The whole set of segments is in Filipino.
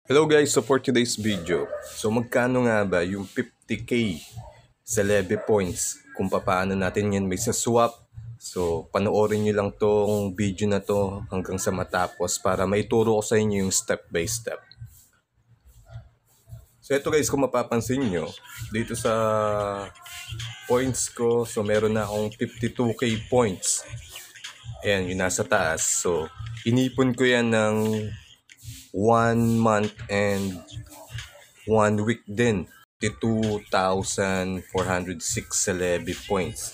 Hello guys, so for today's video, so magkano nga ba yung 50k sa Leve Points kung paano natin yan may sa swap. So panoorin nyo lang tong video na to hanggang sa matapos para maituro ko sa inyo yung step by step. So ito guys, kung mapapansin nyo, dito sa points ko, so meron na akong 52k points. Ayan, yung nasa taas. So inipon ko yan ng 1 month and 1 week din. 2,406 sa Leve Points.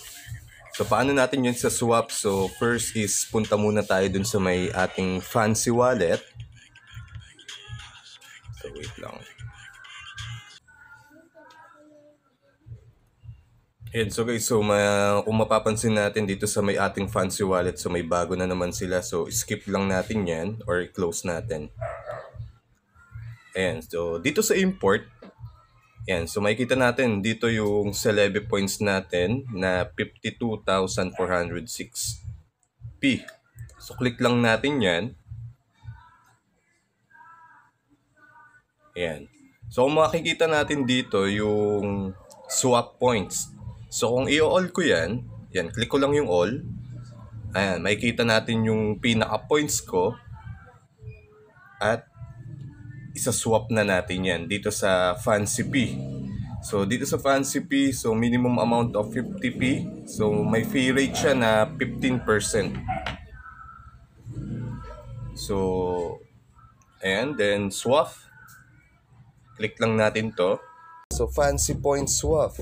So paano natin yun sa swap? So first is punta muna tayo dun sa may ating fancy wallet. So wait lang. And so guys, so kung mapapansin natin dito sa may ating fancy wallet, so may bago na naman sila. So skip lang natin yan or close natin. Ayan, so dito sa import, yan, so makikita natin dito yung sa Leve Points natin na 52,406 P. So click lang natin yan. Ayan. So kung makikita natin dito yung swap points. So kung i-all ko yan, yan, click ko lang yung all. Ayan, makikita natin yung pinaka-points ko. At isa-swap na natin yan dito sa Fancy P. So dito sa Fancy P, so minimum amount of 50p. So may fee rate siya na 15%. So and then swap. Click lang natin to. So Fancy Point Swap.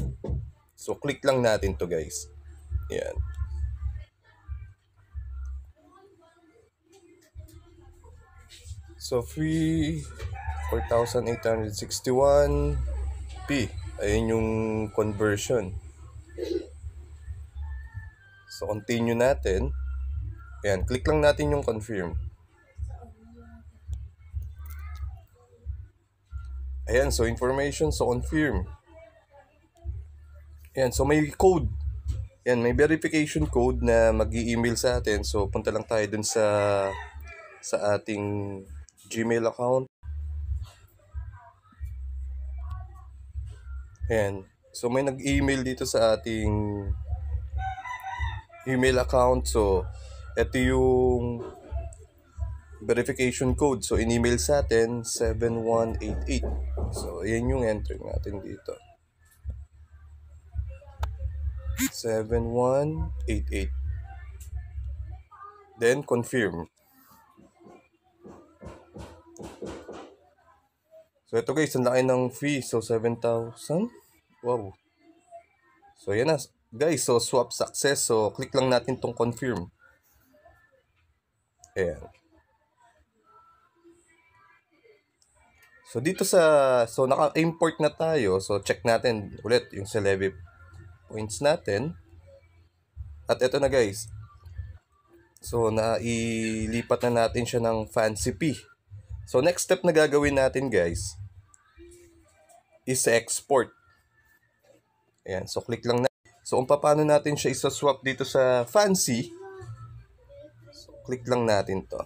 So click lang natin to guys. Yan. So free 4,861 P. Ayun yung conversion. So continue natin. Ayan, click lang natin yung confirm. Ayan, so information, so confirm. Ayan, so may code. Ayan, may verification code na mag-i-email sa atin. So punta lang tayo dun sa ating Gmail account. Ayan. So may nag-email dito sa ating email account. So ito yung verification code. So in-email sa atin 7188. So ayan yung enter natin dito. 7188. Then confirm. So ito guys, ang laki ng fee. So 7,000. Wow. So yan na guys, so swap success. So click lang natin tong confirm. Ayan. So dito so naka-import na tayo. So check natin ulit yung sa Leve Points natin. At ito na guys. So nailipat na natin siya ng Fancy P. So next step na gagawin natin guys is export. Ayan, so click lang na. So kung paano natin siya isa-swap dito sa Fancy. So click lang natin to.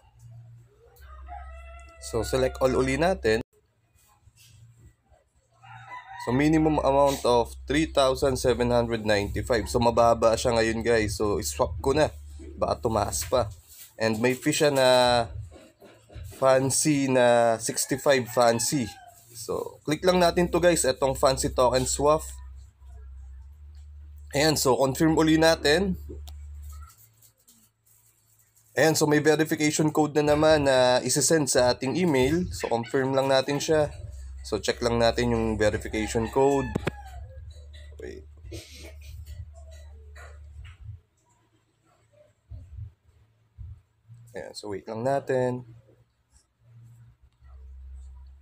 So select all uli natin. So minimum amount of 3,795. So mababa siya ngayon guys. So swap ko na. Baka tumaas pa. And may fee siya na Fancy na 65 Fancy. So click lang natin to guys. Itong Fancy Token Swap. Ayan, so confirm uli natin. Ayan, so may verification code na naman na isesend sa ating email. So confirm lang natin siya. So check lang natin yung verification code. Wait. Ayan, so wait lang natin.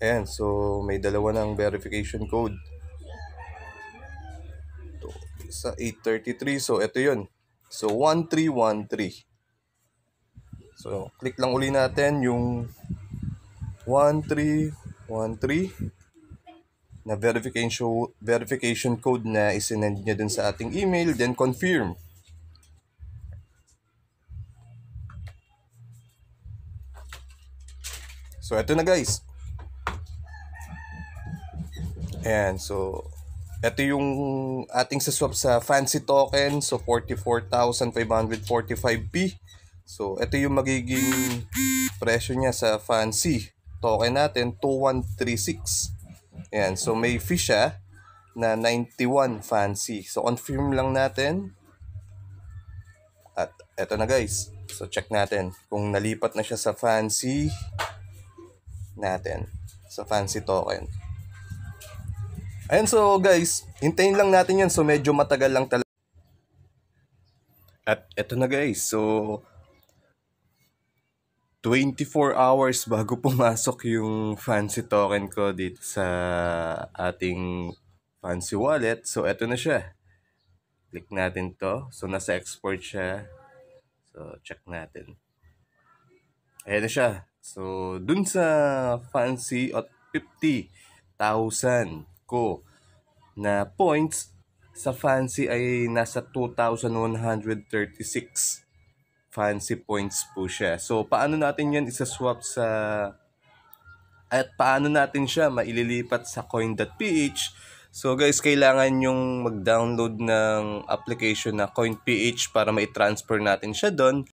Ayan, so may dalawa ng verification code. Ito, sa 833, so ito yun. So 1313. So click lang uli natin yung 1313 na verification code na isinend niya dun sa ating email, then confirm. So ito na guys. Ayan, so ito yung ating saswap sa fancy token. So 44,545p. So ito yung magiging presyo niya sa fancy token natin, 2136. Ayan, so may fee siya na 91 fancy. So confirm lang natin. At eto na guys. So check natin kung nalipat na siya sa fancy natin. Sa fancy token. Ayan, so guys, hintayin lang natin yan. So medyo matagal lang talaga. At eto na guys, so 24 hours bago pumasok yung fancy token ko dito sa ating fancy wallet. So eto na siya. Click natin to. So nasa export siya. So check natin. Ayan na siya. So dun sa fancy at 50,000 ko na points, sa fancy ay nasa 2,136 fancy points po siya. So paano natin yan isa-swap sa, at paano natin siya maililipat sa coin.ph? So guys, kailangan yung mag-download ng application na coin.ph para ma-transfer natin siya doon.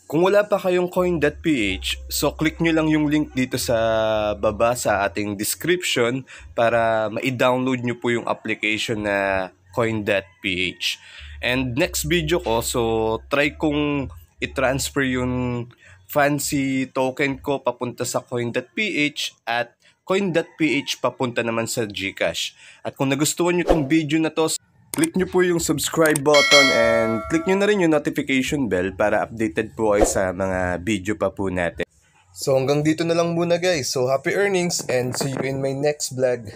Kung wala pa kayong coin.ph, so click nyo lang yung link dito sa baba sa ating description para ma-download nyo po yung application na coin.ph. And next video ko, so try kong i-transfer yung fancy token ko papunta sa coin.ph at coin.ph papunta naman sa GCash. At kung nagustuhan nyo tong video na to, click nyo po yung subscribe button and click nyo na rin yung notification bell para updated po kayo sa mga video pa po natin. So hanggang dito na lang muna guys. So happy earnings and see you in my next vlog.